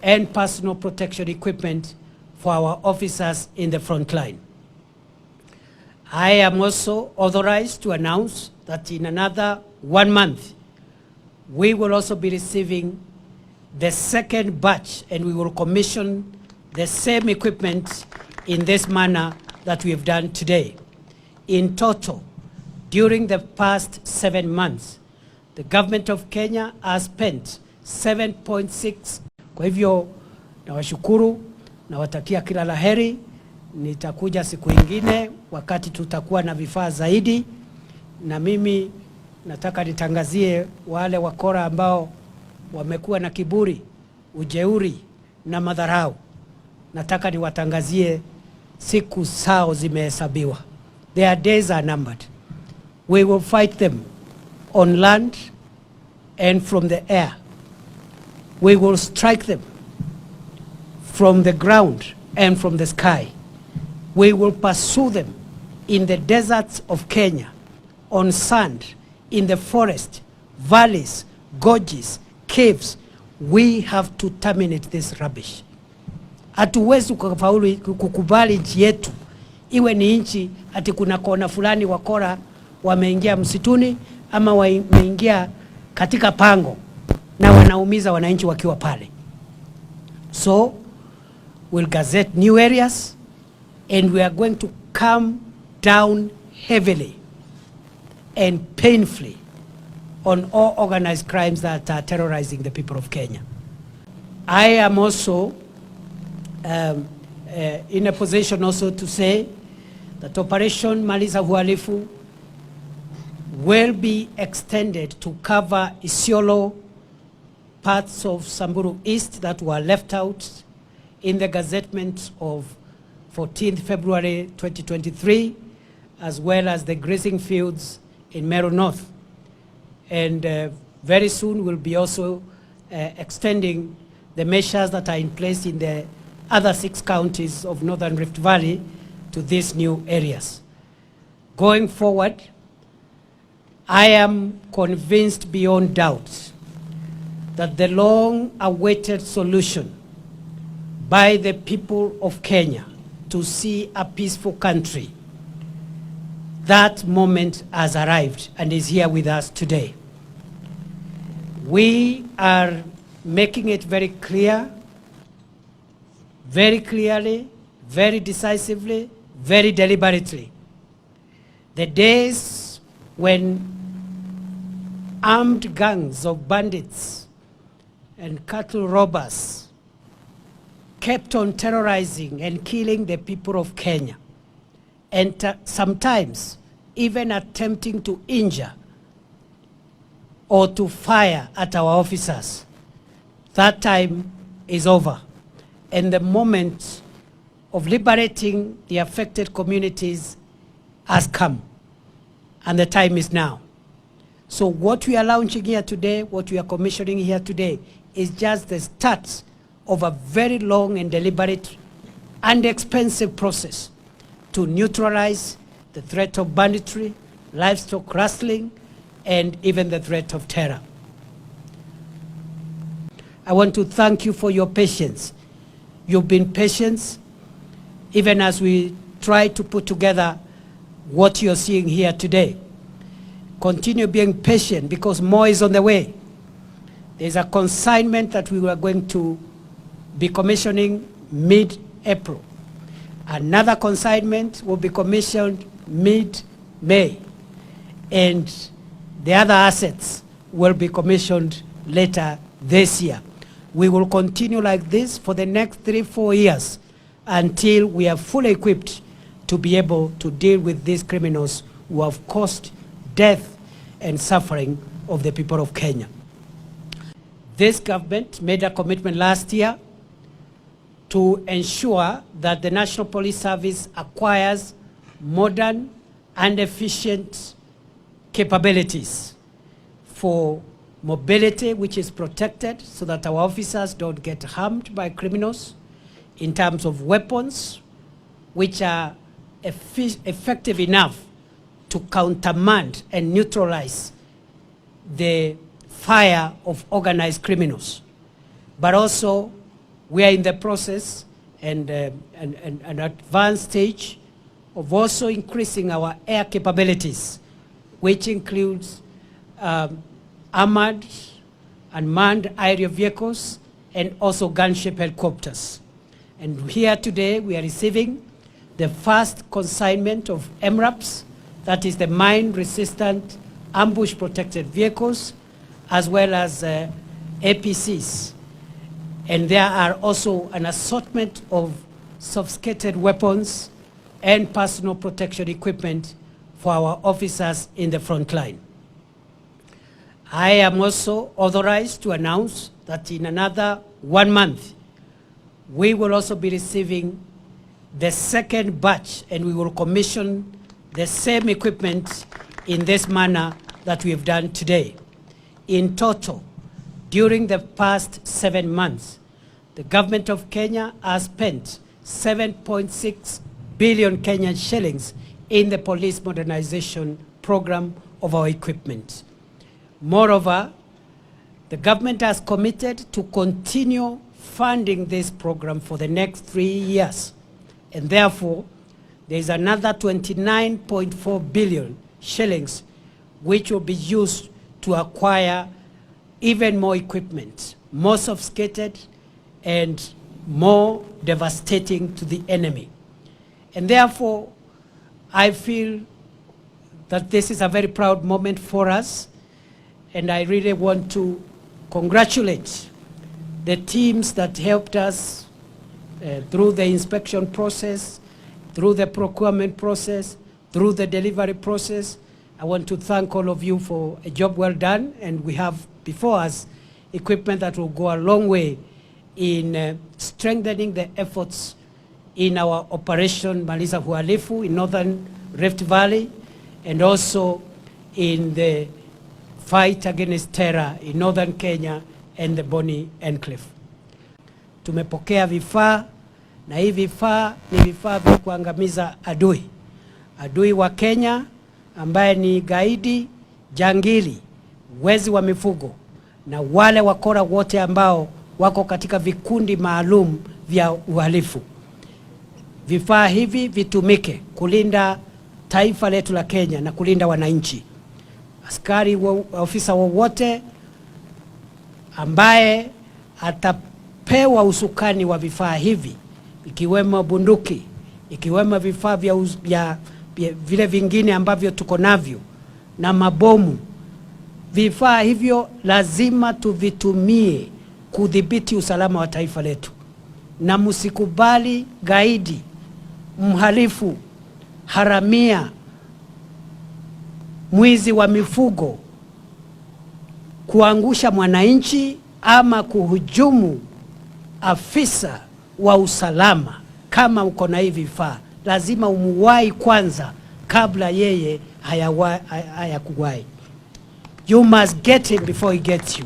and personal protection equipment for our officers in the front line. I am also authorized to announce that in another 1 month, we will also be receiving the second batch, and we will commission the same equipment in this manner that we have done today. In total, during the past 7 months, the government of Kenya has spent 7.6. Kwa hivyo nawashukuru, nawatakia kila laheri. Nitakuja siku ingine wakati tutakuwa na vifaa zaidi, na mimi nataka nitangazie wale wakora ambao wamekuwa na kiburi, ujeuri na madharau. Nataka niwatangazie siku zao zimehesabiwa. Their days are numbered. We will fight them on land and from the air. We will strike them from the ground and from the sky. We will pursue them in the deserts of Kenya, on sand, in the forest, valleys, gorges, caves. We have to terminate this rubbish. Hatuwezi kukubali nchi yetu iwe ni nchi ati kuna kona fulani wakora wameingia msituni ama wameingia katika pango na wanaumiza wananchi wakiwa pale. So we'll gazette new areas and we are going to come down heavily and painfully on all organized crimes that are terrorizing the people of Kenya. I am also in a position also to say that Operation Maliza Uhalifu will be extended to cover Isiolo, parts of Samburu East that were left out in the gazettement of 14th February 2023, as well as the grazing fields in Meru North. And very soon we'll be also extending the measures that are in place in the other 6 counties of Northern Rift Valley to these new areas. Going forward, I am convinced beyond doubt that the long-awaited solution by the people of Kenya to see a peaceful country, that moment has arrived and is here with us today. We are making it very clear, very clearly, very decisively, very deliberately. The days when armed gangs of bandits and cattle robbers kept on terrorizing and killing the people of Kenya, and sometimes even attempting to injure or to fire at our officers, that time is over. And the moment of liberating the affected communities has come, and the time is now. So what we are launching here today, what we are commissioning here today, is just the start of a very long and deliberate and expensive process to neutralize the threat of banditry, livestock rustling, and even the threat of terror. I want to thank you for your patience. You've been patient, even as we try to put together what you're seeing here today. Continue being patient because more is on the way. There's a consignment that we are going to be commissioning mid-April. Another consignment will be commissioned mid-May. And the other assets will be commissioned later this year. We will continue like this for the next 3-4 years until we are fully equipped to be able to deal with these criminals who have caused death and suffering of the people of Kenya. This government made a commitment last year to ensure that the National Police Service acquires modern and efficient capabilities for mobility, which is protected so that our officers don't get harmed by criminals, in terms of weapons, which are effective enough to countermand and neutralize the fire of organized criminals. but also we are in the process and an advanced stage of also increasing our air capabilities, which includes armored and manned aerial vehicles and also gunship helicopters. And here today we are receiving the first consignment of MRAPs, that is the mine-resistant ambush-protected vehicles, as well as APCs. And there are also an assortment of sophisticated weapons and personal protection equipment for our officers in the front line. I am also authorized to announce that in another 1 month, we will also be receiving the second batch, and we will commission the same equipment in this manner that we have done today. In total, during the past 7 months, the government of Kenya has spent 7.6 billion Kenyan shillings in the police modernization program of our equipment. Moreover, the government has committed to continue funding this program for the next 3 years. And therefore, there is another 29.4 billion shillings which will be used to acquire even more equipment, more sophisticated and more devastating to the enemy. And therefore, I feel that this is a very proud moment for us, and I really want to congratulate the teams that helped us through the inspection process, through the procurement process, through the delivery process. I want to thank all of you for a job well done, and we have before us equipment that will go a long way in strengthening the efforts in our operation Maliza Uhalifu in Northern Rift Valley, and also in the fight against terror in Northern Kenya and the Boni Enclave. Tumepokea vifaa, na hivi vifaa ni vifaa vya kuangamiza adui. Adui wa Kenya ambaye ni gaidi, jangili, wezi wa mifugo na wale wakora wote ambao wako katika vikundi maalum vya uhalifu. Vifaa hivi vitumike kulinda taifa letu la Kenya na kulinda wananchi. Askari ofisa wowote ambaye atapewa usukani wa vifaa hivi, ikiwemo bunduki, ikiwemo vifaa vya vile vingine ambavyo tuko navyo na mabomu, vifaa hivyo lazima tuvitumie kudhibiti usalama wa taifa letu. Na msikubali gaidi, mhalifu, haramia, mwizi wa mifugo kuangusha mwananchi ama kuhujumu afisa wa usalama. Kama uko na hivi vifaa, lazima umuwai kwanza kabla yeye hayakuwai. You must get him before he gets you.